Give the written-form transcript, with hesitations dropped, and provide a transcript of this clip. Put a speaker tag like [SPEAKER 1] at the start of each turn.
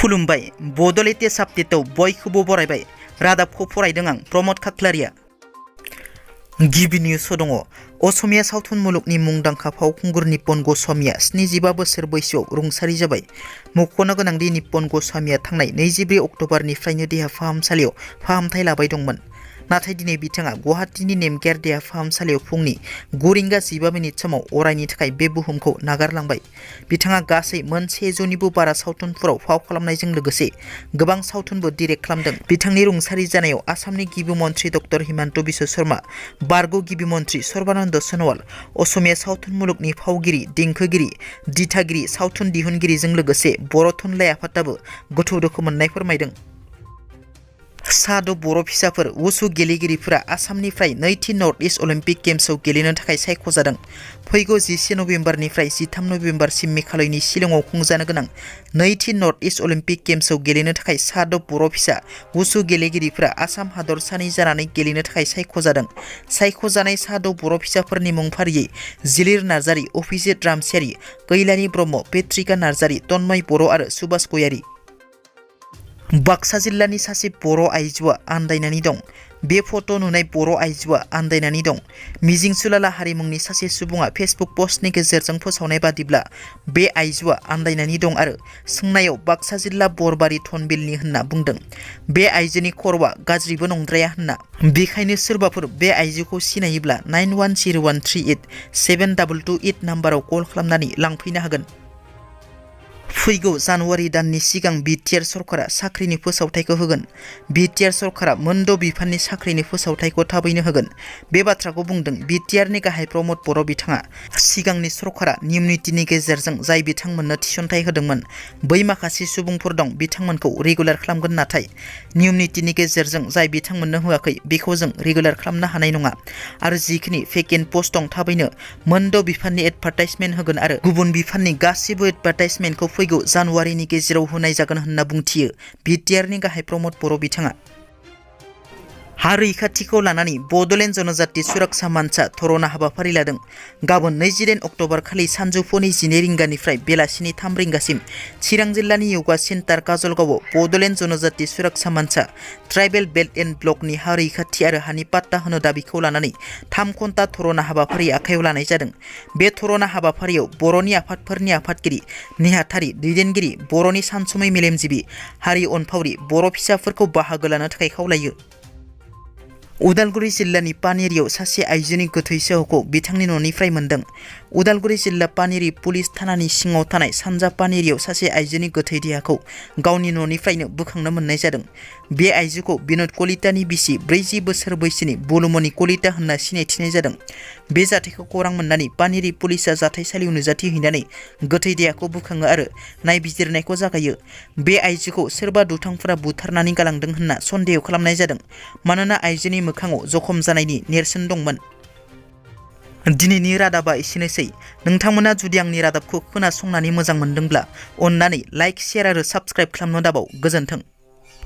[SPEAKER 1] खुलुमबाय बड' लेटेस्ट आपडेटआव बयखौबो बरायबाय रादाबखौ फरायदों आं प्रमद खाख्लारिया। गिबि निउसआव दङ असमिया सावथुन मुलुगनि मुंदांखा फावखुंगुर निप्पन ग'स्वामीआ 75 बोसोर बैसोआव रुंसारि जाबाय। मख'नो गोनांदि निप्पन ग'स्वामीआ थांनाय 24 अक्ट'बरनिफ्रायनो देहा फाहामसालियाव फाहामथाय लाबाय दंमोन। नाथाय दिनै बिथाङा गुवाहाटीनि नेमकेयार देहा फाहामसालियाव फुंनि 9 रिंगा 15 मिनिट समाव अरायनि थाखाय बे बुहुमखौ नागारलांबाय। बिथाङा गासै मोन 100निबो बारा सावथुनफोराव फाव खालामनायजों लोगोसे गोबां सावथुनबो डिरेक्ट खालामदों। बिथांनि रुंसारि जानायाव आसामनि गिबि मन्थ्रि डक्टर हिमन्त बिश्व शर्मा, बारग' गिबि मन्थ्रि सर्बानन्द सोनोवाल, असमिया सावथुन मुलुगनि फावगिरि, देंखोगिरि, दिथागिरि, सावथुन दिहुनगिरिजों लोगोसे बर' थुनलाइ आफादाबो गोथौ दुखु मोननाय फोरमायदों। साद' बर' फिसाफोर वुसु गेलेगिरिफोरा आसामनिफ्राय नैथि नर्थ इस्ट अलिम्पिक गेम्सआव गेलेनो थाखाय सायख'जादों। फैगौ 11 नभेम्बरनिफ्राय 13 नभेम्बरसिम मेघालयनि शिलंआव खुंजानो गोनां नैथि नर्थ इस्ट अलिम्पिक गेम्सआव गेलेनो थाखाय साद' बर' फिसा वुसु गेलेगिरिफोरा आसाम हादरसानि जानानै गेलेनो थाखाय सायख'जादों। सायख'जानाय साद' बर' फिसाफोरनि मुं फारियै जिलिर नार्जारि, अभिजित रामसियारि, कैलानि ब्रह्म, पेट्रिका नार्जारि, तन्मय बर' आरो सुबास गयारि। बाक्सा जिल्लानि सासे बर' आइजोआ आन्दायनानै दं। बे फट' नुनाय बर' आइजोआ आन्दायनानै दं। मिजिंसुलाला हारिमुंनि सासे सुबुङा फेसबुक पस्टनि गेजेरजों फोसावनाय बादिब्ला बे आइजोआ आन्दायनानै दं आरो सोंनायाव बाक्सा जिल्ला बरबारि थनबिलनि होनना बुंदों। बे आइजोनि खर'आ गाज्रिबो नंद्राया होनना। बेखायनो सोरबाफोर बे आइजोखौ सिनायोब्ला 9101387228 नाम्बाराव कल खालामनानै लांफैनो हागोन। फैगौ जानुवारि दाननि सिगां BTR सरकारा साख्रिनि फोसावथायखौ होगोन। BTR सरकारा मोनद' बिफाननि साख्रिनि फोसावथायखौ थाबैनो होगोन। बे बाथ्राखौ बुंदों BTRनि गाहाय प्रमद बर' बिथाङा। सिगांनि सरकारा नियम नितिनि गेजेरजों जाय बिथांमोननो थिसनथाइ होदोंमोन बै माखासे सुबुंफोर दं बिथांमोनखौ रेगुलार खालामगोन, नाथाय नियम नितिनि गेजेरजों जाय बिथांमोननो होआखै बेखौ जों रेगुलार खालामनो हानाय नङा। आरो जिखिनि भेकेन्ट पस्ट दं थाबैनो मोनद' बिफाननि एडभार्टाइजमेन्ट होगोन आरो गुबुन बिफाननि गासिबो एडभार्टाइजमेन्टखौ फैगौ जानुवारिनि गेजेराव होनाय जागोन होनना बुंथियो BTRनि गाहाय प्रमद बर' बिथाङा। हा रैखाथिखौ लानानै बड'लेण्ड जनजाति सुरक्षा मन्चआ धरना हाबाफारि लादों। गाबोन 22 अक्ट'बर खालि सानजौफुनि 12 रिंगानिफ्राय बेलासिनि 3 रिंगासिम चिरां जिल्लानि योगा सेन्टार काजलगावआव बड'लेण्ड जनजाति सुरक्षा मन्चआ ट्राइबेल बेल्ट एन्ड ब्लकनि हा रैखाथि आरो हानि पाट्टा होनो दाबिखौ लानानै 3 घन्टा धरना हाबाफारि आखायाव लानाय जादों। बे धरना हाबाफारियाव बर'नि आफादफोरनि आफादगिरि, नेहाथारि, दैदेनगिरि, बर'नि सानसुमै मेलेमजिबि, हारि अनफावरि, बर' फिसाफोरखौ बाहागो लानो थाखाय खावलायो। उदालगुरि जिल्लानि पानेरियाव सासे आइजोनि गोथै सह'खौ बिथांनि न'निफ्राय मोन्दों। उदालगुरि जिल्ला पानेरि पुलिस थानानि सिङाव थानाय सानजा पानेरियाव सासे आइजोनि गोथै देहाखौ गावनि न'निफ्रायनो बोखांनो मोननाय जादों। बे आइजोखौ बिनोद कलितानि बिसि 40 बोसोर बैसोनि बुलुमनि कलिता होनना सिनायथिनाय जादों। बे जाथायखौ खौरां मोननानै पानेरि पुलिसआ जाथायसालियाव नुजाथिहैनानै गोथै देहाखौ बोखाङो आरो नायबिजिरनायखौ जागायो। बे आइजोखौ सोरबा दुथांफोरा बुथारनानै गालांदों होनना सन्देह खालामनाय जादों, मानोना आइजोनि मोखाङाव जखम जानायनि नेरसोन दंमोन। दिनैनि रादाबा एसेनोसै। नोंथांमोना जुदि आंनि रादाबखौ खोनासंनानै मोजां मोनदोंब्ला अन्नानै लाइक, शेयार आरो साबस्क्राइब खालामनो दाबाव। गोजोन्थों।